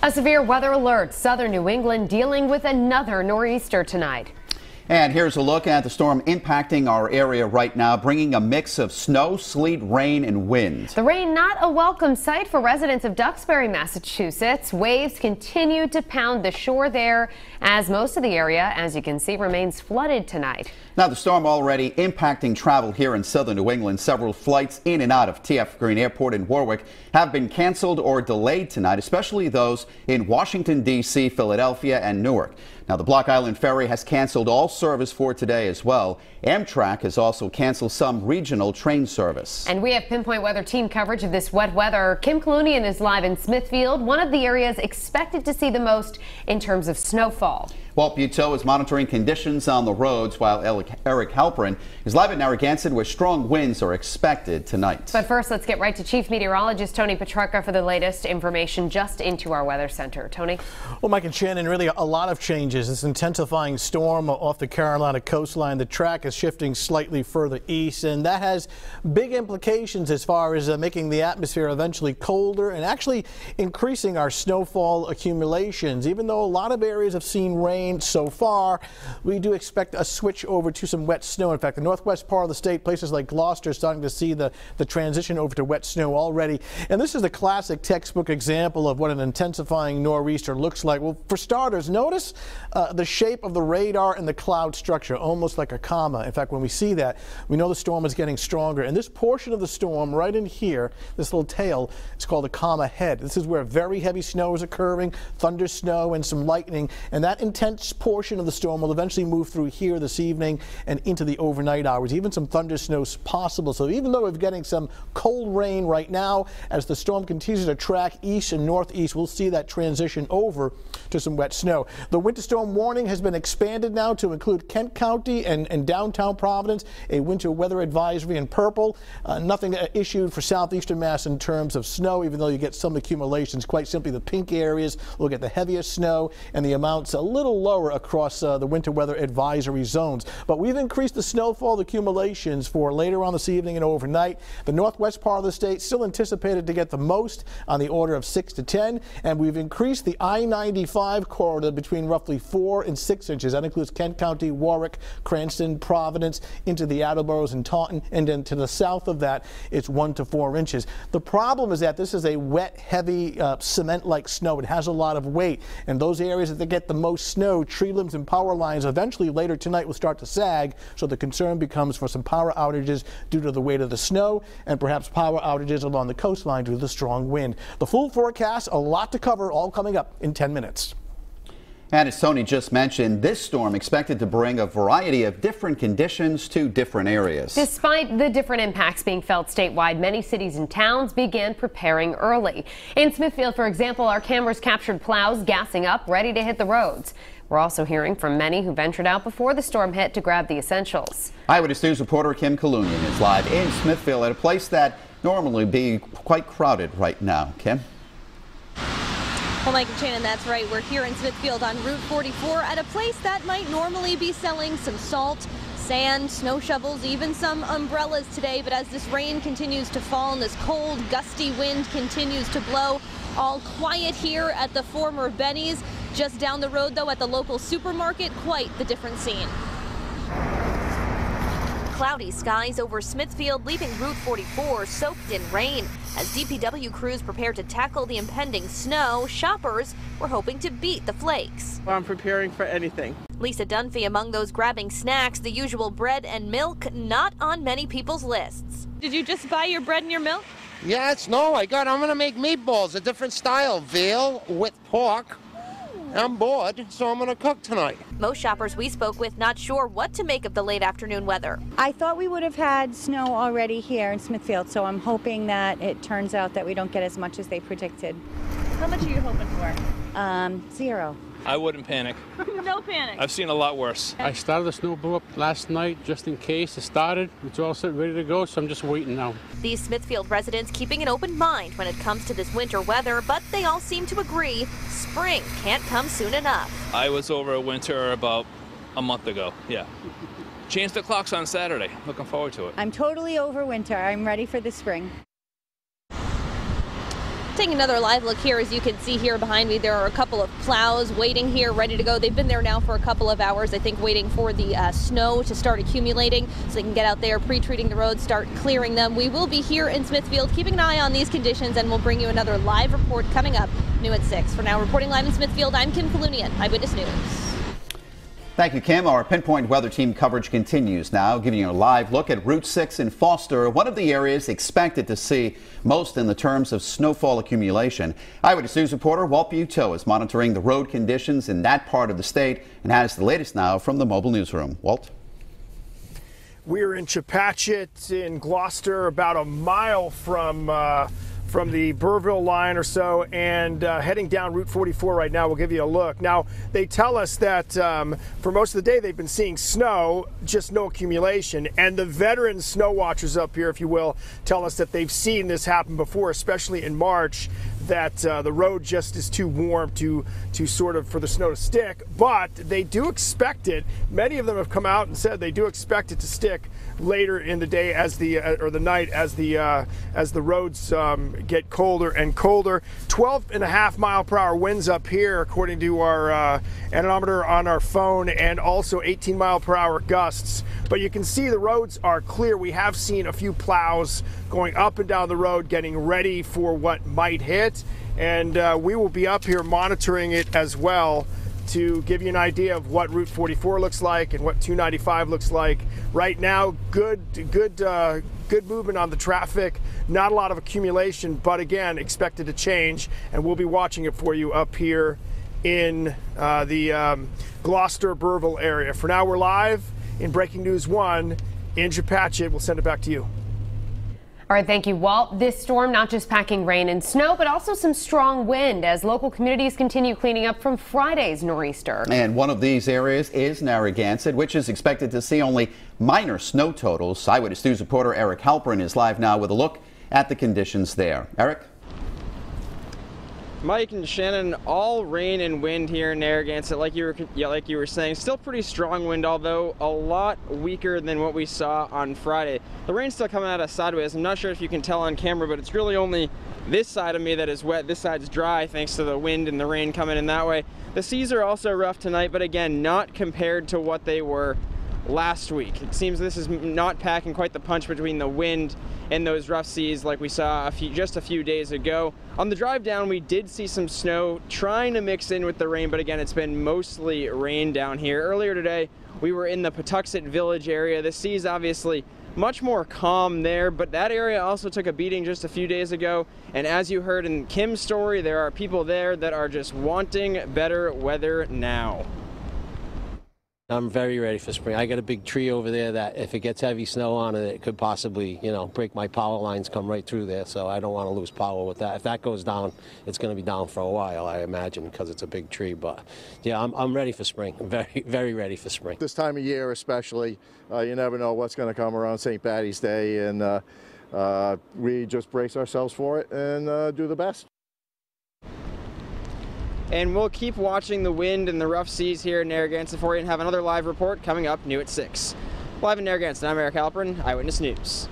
A severe weather alert. Southern New England dealing with another nor'easter tonight. And here's a look at the storm impacting our area right now, bringing a mix of snow, sleet, rain, and wind. The rain not a welcome sight for residents of Duxbury, Massachusetts. Waves continue to pound the shore there as most of the area, as you can see, remains flooded tonight. Now, the storm already impacting travel here in southern New England. Several flights in and out of TF Green Airport in Warwick have been canceled or delayed tonight, especially those in Washington, D.C., Philadelphia, and Newark. Now, the Block Island Ferry has canceled all service for today as well. Amtrak has also canceled some regional train service. And we have pinpoint weather team coverage of this wet weather. Kim Kalunian is live in Smithfield, one of the areas expected to see the most in terms of snowfall. Walt Buteau is monitoring conditions on the roads, while Eric Halperin is live in Narragansett, where strong winds are expected tonight. But first, let's get right to Chief Meteorologist Tony Petrarca for the latest information just into our weather center. Tony? Well, Mike and Shannon, really a lot of changes. This intensifying storm off the Carolina coastline. The track is shifting slightly further east, and that has big implications as far as making the atmosphere eventually colder and actually increasing our snowfall accumulations. Even though a lot of areas have seen rain so far, we do expect a switch over to some wet snow. In fact, the northwest part of the state, places like Gloucester, starting to see the transition over to wet snow already. And this is the classic textbook example of what an intensifying nor'easter looks like. Well, for starters, notice the shape of the radar and the cloud structure, almost like a comma. In fact, when we see that, we know the storm is getting stronger. And this portion of the storm right in here, this little tail, is called a comma head. This is where very heavy snow is occurring, thunder snow and some lightning, and that intense portion of the storm will eventually move through here this evening and into the overnight hours. Even some thunder snow is possible. So even though we're getting some cold rain right now, as the storm continues to track east and northeast, we'll see that transition over to some wet snow. The winter storm warning has been expanded now to include Kent County and downtown Providence, a winter weather advisory in purple. Nothing issued for southeastern Mass in terms of snow, even though you get some accumulations. Quite simply, the pink areas will get the heaviest snow and the amounts a little lower across the winter weather advisory zones. But we've increased the snowfall accumulations for later on this evening and overnight. The northwest part of the state still anticipated to get the most, on the order of 6 to 10, and we've increased the I-95 corridor between roughly 4 and 6 inches. That includes Kent County, Warwick, Cranston, Providence, into the Attleboro's and Taunton, and then to the south of that, it's 1 to 4 inches. The problem is that this is a wet, heavy, cement-like snow. It has a lot of weight, and those areas that get the most snow, tree limbs and power lines, eventually later tonight will start to sag, so the concern becomes for some power outages due to the weight of the snow, and perhaps power outages along the coastline due to the strong wind. The full forecast, a lot to cover, all coming up in 10 minutes. And as Tony just mentioned, this storm expected to bring a variety of different conditions to different areas. Despite the different impacts being felt statewide, many cities and towns began preparing early. In Smithfield, for example, our cameras captured plows gassing up, ready to hit the roads. We're also hearing from many who ventured out before the storm hit to grab the essentials. Eyewitness News reporter Kim Kalunian is live in Smithfield at a place that normally be quite crowded right now. Kim? Well, Mike and Shannon, that's right. We're here in Smithfield on Route 44 at a place that might normally be selling some salt, sand, snow shovels, even some umbrellas today. But as this rain continues to fall and this cold, gusty wind continues to blow, all quiet here at the former Benny's. Just down the road, though, at the local supermarket, quite the different scene. Cloudy skies over Smithfield, leaving Route 44 soaked in rain. As DPW crews prepare to tackle the impending snow, shoppers were hoping to beat the flakes. I'm preparing for anything. Lisa Dunphy among those grabbing snacks, the usual bread and milk, not on many people's lists. Did you just buy your bread and your milk? Yes, no, I'm going to make meatballs, a different style, veal with pork. I'm bored, so I'm going to cook tonight. Most shoppers we spoke with not sure what to make of the late afternoon weather. I thought we would have had snow already here in Smithfield, so I'm hoping that it turns out that we don't get as much as they predicted. How much are you hoping for? 0. I wouldn't panic. No panic. I've seen a lot worse. I started the snow blew up last night just in case it started. It's all set ready to go, so I'm just waiting now. These Smithfield residents keeping an open mind when it comes to this winter weather, but they all seem to agree spring can't come soon enough. I was over a winter about a month ago, yeah. Changed the clocks on Saturday. Looking forward to it. I'm totally over winter. I'm ready for the spring. Taking another live look here, as you can see here behind me, there are a couple of plows waiting here, ready to go. They've been there now for a couple of hours, I think, waiting for the snow to start accumulating so they can get out there, pre-treating the roads, start clearing them. We will be here in Smithfield, keeping an eye on these conditions, and we'll bring you another live report coming up new at 6. For now, reporting live in Smithfield, I'm Kim Kalunian, Eyewitness News. Thank you, Kim. Our Pinpoint weather team coverage continues now, giving you a live look at Route 6 in Foster, one of the areas expected to see most in the terms of snowfall accumulation. Eyewitness News reporter Walt Buteau is monitoring the road conditions in that part of the state and has the latest now from the mobile newsroom. Walt? We're in Chepachet in Gloucester, about a mile from the Burrville line or so, and heading down Route 44 right now. We'll give you a look. Now, they tell us that for most of the day they've been seeing snow, just no accumulation. And the veteran snow watchers up here, if you will, tell us that they've seen this happen before, especially in March, that the road just is too warm to sort of for the snow to stick. But they do expect it. Many of them have come out and said they do expect it to stick later in the day as the or the night as the roads get colder and colder. 12.5-mile-per-hour winds up here, according to our anemometer on our phone, and also 18-mile-per-hour gusts. But you can see the roads are clear. We have seen a few plows going up and down the road, getting ready for what might hit, and we will be up here monitoring it as well to give you an idea of what Route 44 looks like and what 295 looks like. Right now, good movement on the traffic, not a lot of accumulation, but again, expected to change, and we'll be watching it for you up here in the Gloucester, Burrville area. For now, we're live in Breaking News 1 in Chepachet. We'll send it back to you. All right, thank you, Walt. This storm not just packing rain and snow, but also some strong wind as local communities continue cleaning up from Friday's nor'easter. And one of these areas is Narragansett, which is expected to see only minor snow totals. Eyewitness News reporter Eric Halperin is live now with a look at the conditions there. Eric? Mike and Shannon, all rain and wind here in Narragansett, like you were saying. Still pretty strong wind, although a lot weaker than what we saw on Friday. The rain's still coming at us sideways. I'm not sure if you can tell on camera, but it's really only this side of me that is wet. This side's dry thanks to the wind and the rain coming in that way. The seas are also rough tonight, but again, not compared to what they were last week. It seems this is not packing quite the punch between the wind and those rough seas like we saw just a few days ago. On the drive down, we did see some snow trying to mix in with the rain, but again, it's been mostly rain down here. Earlier today, we were in the Patuxent Village area. The sea's obviously much more calm there, but that area also took a beating just a few days ago. And as you heard in Kim's story, there are people there that are just wanting better weather now. I'm very ready for spring. I got a big tree over there that if it gets heavy snow on it, it could possibly, break my power lines, come right through there. So I don't want to lose power with that. If that goes down, it's going to be down for a while, I imagine, because it's a big tree. But yeah, I'm ready for spring. Very, very ready for spring. This time of year especially, you never know what's going to come around St. Patty's Day, and we just brace ourselves for it and do the best. And we'll keep watching the wind and the rough seas here in Narragansett for you and have another live report coming up new at 6. Live in Narragansett, I'm Eric Halperin, Eyewitness News.